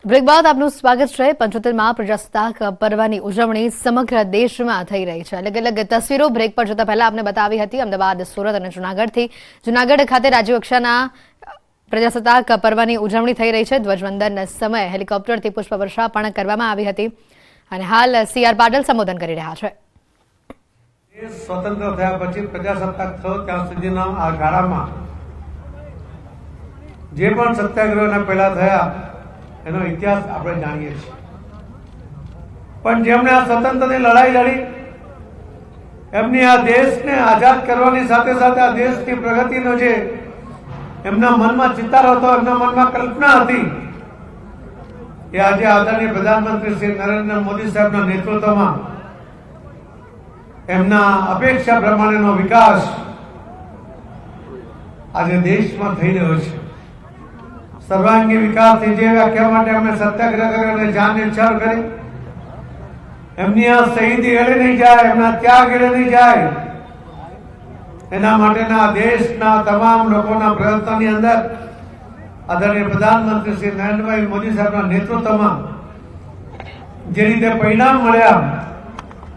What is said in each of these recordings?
Break બાદ આપનું સ્વાગત છે। 75માં પ્રજાસત્તાક પર્વની ઉજવણી સમગ્ર દેશમાં થઈ રહી છે। અલગ અલગ તસવીરો બ્રેક પર જોતા પહેલા આપને બતાવી હતી અમદાવાદ, સુરત અને જૂનાગઢથી। જૂનાગઢ ખાતે રાજ્ય કક્ષાના પ્રજાસત્તાક પર્વની ઉજવણી થઈ રહી છે। ધ્વજવંદન સમયે હેલિકોપ્ટરથી પુષ્પવર્ષા પણ કરવામાં આવી હતી અને હાલ CR પાટીલ સંબોધન કરી રહ્યા છે। સ્વતંત્ર થયા પછી પ્રજાસત્તાક થયો ત્યાં સુધીના આ ગાળામાં જે પણ સત્યાગ્રહના પહેલા થયા એનો ઇતિહાસ આપણે જાણીએ છીએ, પણ જેમણે આ સ્વતંત્રની લડાઈ લડી, એમની આ દેશને આઝાદ કરવાની સાથે સાથે આ દેશની પ્રગતિનો જે એમના મનમાં ચિતાર હતો, એમના મનમાં કલ્પના હતી, એ આજે આદરણીય પ્રધાનમંત્રી શ્રી નરેન્દ્ર મોદી સાહેબના નેતૃત્વમાં એમના અપેક્ષા પ્રમાણેનો વિકાસ આજે દેશમાં થઈ રહ્યો છે। સર્વાંગી વિકાસની જે વ્યાખ્યા માટે અમે સત્યાગ્રહ કર્યો અને જાન ન્યોછાવર કરી, એમની આ શહીદી એળે નહીં જાય, એમના ત્યાગ એળે નહીં જાય, એના માટેના દેશના તમામ લોકોના પ્રયત્નોની અંદર આદરણીય પ્રધાનમંત્રી શ્રી નરેન્દ્રભાઈ મોદી સાહેબના નેતૃત્વમાં જે રીતે પરિણામ મળ્યા,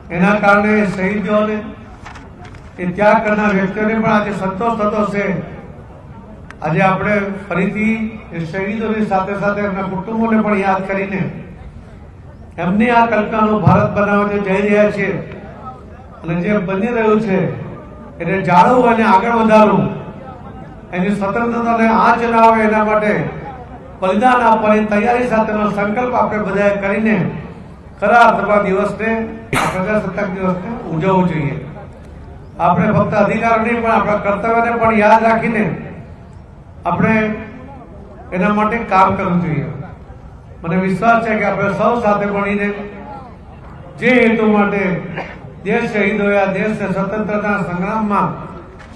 એના કારણે શહીદોને, એ ત્યાગ કરનાર વ્યક્તિઓને પણ આજે સંતોષ થતો છે। આજે આપણે ફરીથી એ શહીદોની સાથે સાથે એમના કુટુંબોને પણ યાદ કરીને એમની આ કલ્પનાનું ભારત બનાવવા જઈ રહ્યા છીએ અને જે બની રહ્યું છે એને જાળવવું અને આગળ વધારવું, એની સ્વતંત્રતાને આંચ ના આવે એના માટે બલિદાન આપવાની તૈયારી સાથેનો સંકલ્પ આપણે બધાએ કરીને ખરા અર્થમાં દિવસને, પ્રજાસત્તાક દિવસને ઉજવવું જોઈએ। આપણે ફક્ત અધિકારો નહીં પણ આપણા કર્તવ્યને પણ યાદ રાખીને આપણે એના માટે કામ કરવું જોઈએ। મને વિશ્વાસ છે કે આપણે સૌ સાથે મળીને જે હેતુ માટે દેશ શહીદોએ આ દેશને સ્વતંત્રતા સંગ્રામમાં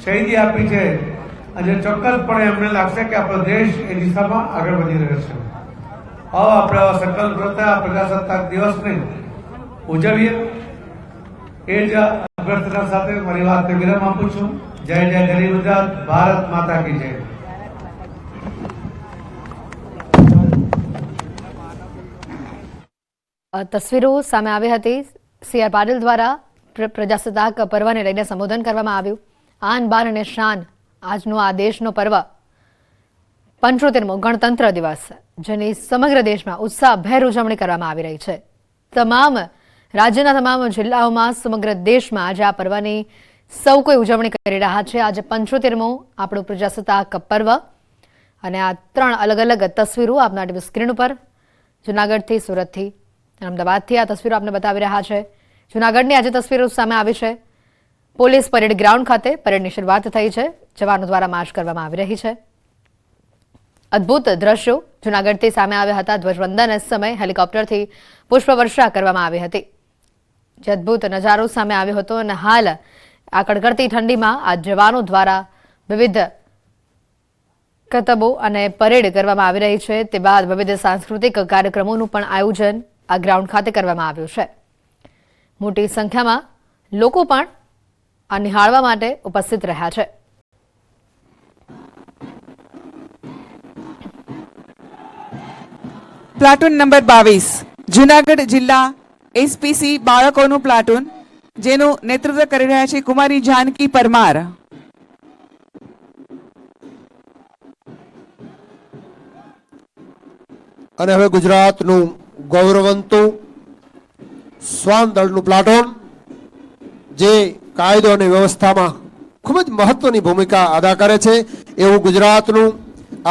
શહીદી આપી છે, આજે ચોક્કસપણે એમને લાગશે કે આપણો દેશ એ દિશામાં આગળ વધી રહ્યો છે। આવો આપણે આવા સંકલ્પ કરતા પ્રજાસત્તાક દિવસને ઉજવીએ। એ જ અભ્યર્થના સાથે મારી વાતને વિરામ આપું છું। જય જય ગરીબ ગુજરાત, ભારત માતા કી જય। તસવીરો સામે આવી હતી। CR પાટીલ દ્વારા પ્રજાસત્તાક પર્વને લઈને સંબોધન કરવામાં આવ્યું। આન બાન અને શાન આજનો આ દેશનો પર્વ 75મો ગણતંત્ર દિવસ, જેની સમગ્ર દેશમાં ઉત્સાહભેર ઉજવણી કરવામાં આવી રહી છે। તમામ રાજ્યના તમામ જિલ્લાઓમાં સમગ્ર દેશમાં આજે આ પર્વની સૌ કોઈ ઉજવણી કરી રહ્યા છે। આજે 75મો આપણું પ્રજાસત્તાક પર્વ અને આ 3 અલગ અલગ તસવીરો આપના ટીવી સ્ક્રીન ઉપર જૂનાગઢથી, સુરતથી, અમદાવાદથી આ તસવીરો આપને બતાવી રહ્યા છે। જૂનાગઢની આજે તસવીરો સામે આવી છે। પોલીસ પરેડ ગ્રાઉન્ડ ખાતે પરેડની શરૂઆત થઈ છે। જવાનો દ્વારા માર્ચ કરવામાં આવી રહી છે। અદ્ભુત દ્રશ્યો જૂનાગઢથી સામે આવ્યા હતા। ધ્વજવંદન સમયે હેલિકોપ્ટરથી પુષ્પવર્ષા કરવામાં આવી હતી, જે અદ્ભુત નજારો સામે આવ્યો હતો અને હાલ આ કડકડતી ઠંડીમાં આ જવાનો દ્વારા વિવિધ કરતબો અને પરેડ કરવામાં આવી રહી છે। તે બાદ વિવિધ સાંસ્કૃતિક કાર્યક્રમોનું પણ આયોજન આ ગ્રાઉન્ડ ખાતે કરવામાં આવ્યું છે। મોટી સંખ્યામાં લોકો પણ આ નિહાળવા માટે ઉપસ્થિત રહ્યા છે। પ્લાટૂન નંબર 22 જૂનાગઢ જિલ્લા SPC બાળકોનું પ્લાટૂન, જેનું નેતૃત્વ કરી રહ્યા છે કુમારી જાનકી પરમાર। અને હવે ગુજરાતનું ગૌરવવંતું શ્વાન દળનું પ્લાટૂન, જે કાયદો અને વ્યવસ્થામાં ખૂબ જ મહત્વની ભૂમિકા અદા કરે છે, એવું ગુજરાતનું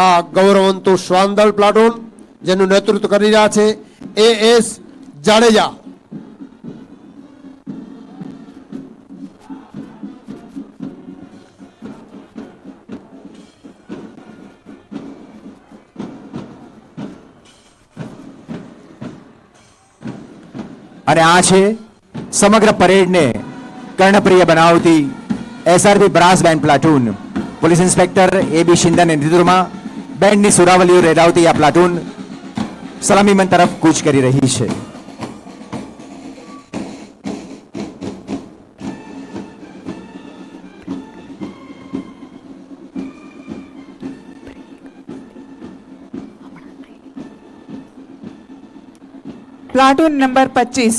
આ ગૌરવવંતું શ્વાન દળ પ્લાટૂન, જેનું નેતૃત્વ કરી રહ્યા છે AS જાડેજા। અને આ છે સમગ્ર પરેડને કર્ણપ્રિય બનાવતી SRP brass band platoon. Police inspector AB શિંદેના નેતૃત્વમાં બેન્ડની સુરાવલીઓ રેલાવતી આ પ્લાટૂન સલામીમન તરફ કૂચ કરી રહી છે। પ્લાટૂન નંબર 25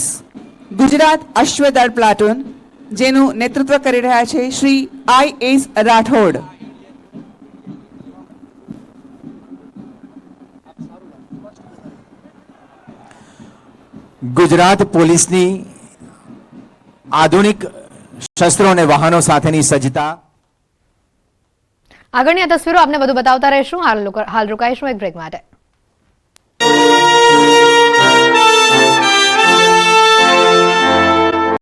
ગુજરાત અશ્વદળ પ્લાટૂન, જેનું નેતૃત્વ કરી રહ્યા છે શ્રી IS રાઠોડ. ગુજરાત પોલીસની આધુનિક શસ્ત્રો અને વાહનો સાથેની સજ્જતા. આગળની આ તસવીરો આપને વધુ બતાવતા રહીશું. હાલ રોકાઈશું એક બ્રેક માટે.